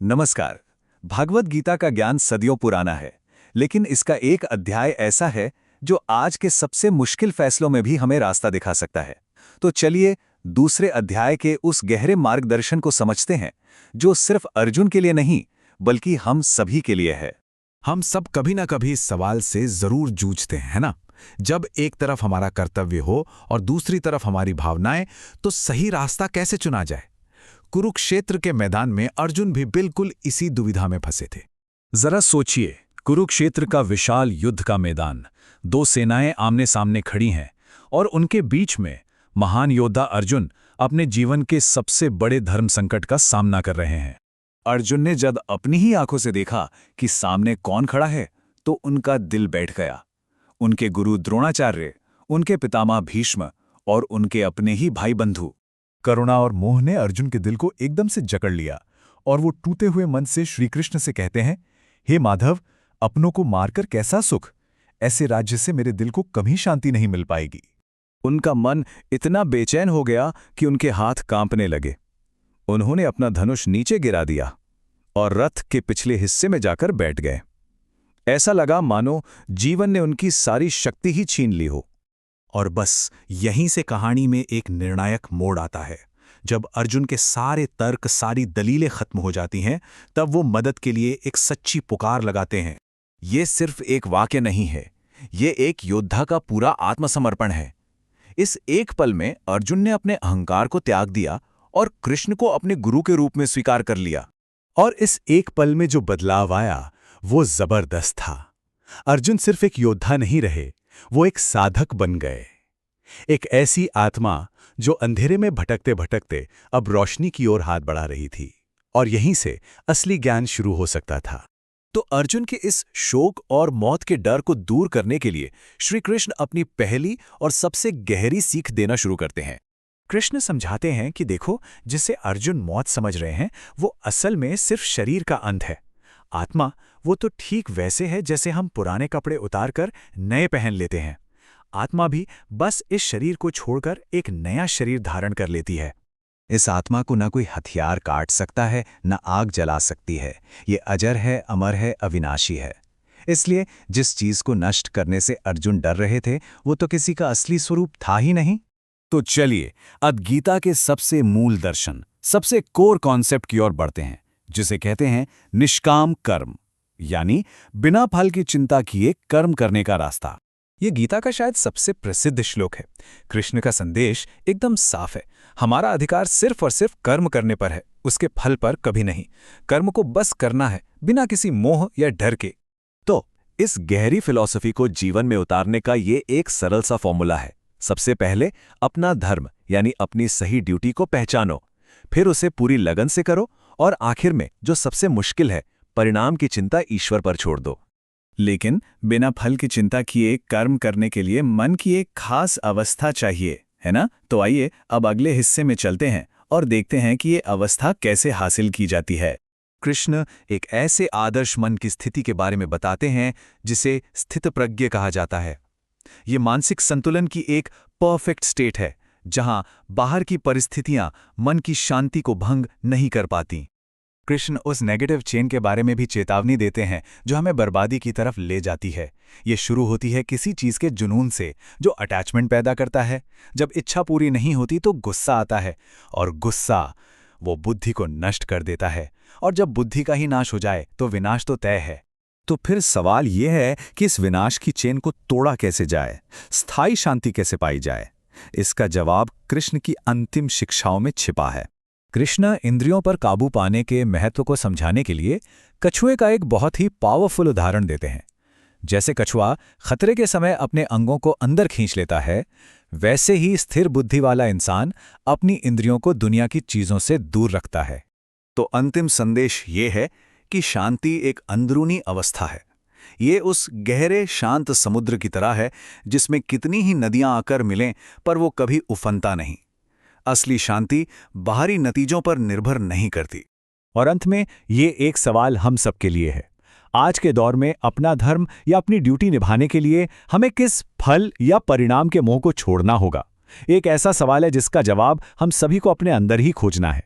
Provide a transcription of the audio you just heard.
नमस्कार। भागवत गीता का ज्ञान सदियों पुराना है, लेकिन इसका एक अध्याय ऐसा है जो आज के सबसे मुश्किल फैसलों में भी हमें रास्ता दिखा सकता है। तो चलिए दूसरे अध्याय के उस गहरे मार्गदर्शन को समझते हैं, जो सिर्फ अर्जुन के लिए नहीं, बल्कि हम सभी के लिए है। हम सब कभी ना कभी इस सवाल से जरूर जूझते हैं, है ना? जब एक तरफ हमारा कर्तव्य हो और दूसरी तरफ हमारी भावनाएं, तो सही रास्ता कैसे चुना जाए? कुरुक्षेत्र के मैदान में अर्जुन भी बिल्कुल इसी दुविधा में फंसे थे। जरा सोचिए, कुरुक्षेत्र का विशाल युद्ध का मैदान, दो सेनाएं आमने सामने खड़ी हैं और उनके बीच में महान योद्धा अर्जुन अपने जीवन के सबसे बड़े धर्म संकट का सामना कर रहे हैं। अर्जुन ने जब अपनी ही आंखों से देखा कि सामने कौन खड़ा है, तो उनका दिल बैठ गया। उनके गुरु द्रोणाचार्य, उनके पितामह भीष्म और उनके अपने ही भाई बंधु। करुणा और मोह ने अर्जुन के दिल को एकदम से जकड़ लिया और वो टूटे हुए मन से श्रीकृष्ण से कहते हैं, हे माधव, अपनों को मारकर कैसा सुख? ऐसे राज्य से मेरे दिल को कभी शांति नहीं मिल पाएगी। उनका मन इतना बेचैन हो गया कि उनके हाथ कांपने लगे। उन्होंने अपना धनुष नीचे गिरा दिया और रथ के पिछले हिस्से में जाकर बैठ गए। ऐसा लगा मानो जीवन ने उनकी सारी शक्ति ही छीन ली हो। और बस यहीं से कहानी में एक निर्णायक मोड़ आता है। जब अर्जुन के सारे तर्क, सारी दलीलें खत्म हो जाती हैं, तब वो मदद के लिए एक सच्ची पुकार लगाते हैं। ये सिर्फ एक वाक्य नहीं है, ये एक योद्धा का पूरा आत्मसमर्पण है। इस एक पल में अर्जुन ने अपने अहंकार को त्याग दिया और कृष्ण को अपने गुरु के रूप में स्वीकार कर लिया। और इस एक पल में जो बदलाव आया, वो जबरदस्त था। अर्जुन सिर्फ एक योद्धा नहीं रहे, वो एक साधक बन गए। एक ऐसी आत्मा जो अंधेरे में भटकते भटकते अब रोशनी की ओर हाथ बढ़ा रही थी, और यहीं से असली ज्ञान शुरू हो सकता था। तो अर्जुन के इस शोक और मौत के डर को दूर करने के लिए श्री कृष्ण अपनी पहली और सबसे गहरी सीख देना शुरू करते हैं। कृष्ण समझाते हैं कि देखो, जिसे अर्जुन मौत समझ रहे हैं, वो असल में सिर्फ शरीर का अंत है। आत्मा वो तो ठीक वैसे है जैसे हम पुराने कपड़े उतारकर नए पहन लेते हैं। आत्मा भी बस इस शरीर को छोड़कर एक नया शरीर धारण कर लेती है। इस आत्मा को न कोई हथियार काट सकता है, न आग जला सकती है। ये अजर है, अमर है, अविनाशी है। इसलिए जिस चीज को नष्ट करने से अर्जुन डर रहे थे, वो तो किसी का असली स्वरूप था ही नहीं। तो चलिए अब गीता के सबसे मूल दर्शन, सबसे कोर कॉन्सेप्ट की ओर बढ़ते हैं, जिसे कहते हैं निष्काम कर्म, यानी बिना फल की चिंता किए कर्म करने का रास्ता। ये गीता का शायद सबसे प्रसिद्ध श्लोक है। कृष्ण का संदेश एकदम साफ है। हमारा अधिकार सिर्फ और सिर्फ कर्म करने पर है, उसके फल पर कभी नहीं। कर्म को बस करना है, बिना किसी मोह या डर के। तो इस गहरी फिलॉसफी को जीवन में उतारने का ये एक सरल सा फॉर्मूला है। सबसे पहले अपना धर्म यानी अपनी सही ड्यूटी को पहचानो, फिर उसे पूरी लगन से करो, और आखिर में जो सबसे मुश्किल है, परिणाम की चिंता ईश्वर पर छोड़ दो। लेकिन बिना फल की चिंता किए कर्म करने के लिए मन की एक खास अवस्था चाहिए, है ना? तो आइए अब अगले हिस्से में चलते हैं और देखते हैं कि ये अवस्था कैसे हासिल की जाती है। कृष्ण एक ऐसे आदर्श मन की स्थिति के बारे में बताते हैं जिसे स्थितप्रज्ञ कहा जाता है। ये मानसिक संतुलन की एक परफेक्ट स्टेट है, जहां बाहर की परिस्थितियां मन की शांति को भंग नहीं कर पाती। कृष्ण उस नेगेटिव चेन के बारे में भी चेतावनी देते हैं जो हमें बर्बादी की तरफ ले जाती है। ये शुरू होती है किसी चीज के जुनून से, जो अटैचमेंट पैदा करता है। जब इच्छा पूरी नहीं होती तो गुस्सा आता है, और गुस्सा वो बुद्धि को नष्ट कर देता है, और जब बुद्धि का ही नाश हो जाए तो विनाश तो तय है। तो फिर सवाल यह है कि इस विनाश की चेन को तोड़ा कैसे जाए, स्थायी शांति कैसे पाई जाए? इसका जवाब कृष्ण की अंतिम शिक्षाओं में छिपा है। कृष्ण इंद्रियों पर काबू पाने के महत्व को समझाने के लिए कछुए का एक बहुत ही पावरफुल उदाहरण देते हैं। जैसे कछुआ खतरे के समय अपने अंगों को अंदर खींच लेता है, वैसे ही स्थिर बुद्धि वाला इंसान अपनी इंद्रियों को दुनिया की चीजों से दूर रखता है। तो अंतिम संदेश ये है कि शांति एक अंदरूनी अवस्था है। ये उस गहरे शांत समुद्र की तरह है जिसमें कितनी ही नदियां आकर मिलें, पर वो कभी उफनता नहीं। असली शांति बाहरी नतीजों पर निर्भर नहीं करती। और अंत में ये एक सवाल हम सबके लिए है। आज के दौर में अपना धर्म या अपनी ड्यूटी निभाने के लिए हमें किस फल या परिणाम के मोह को छोड़ना होगा? एक ऐसा सवाल है जिसका जवाब हम सभी को अपने अंदर ही खोजना है।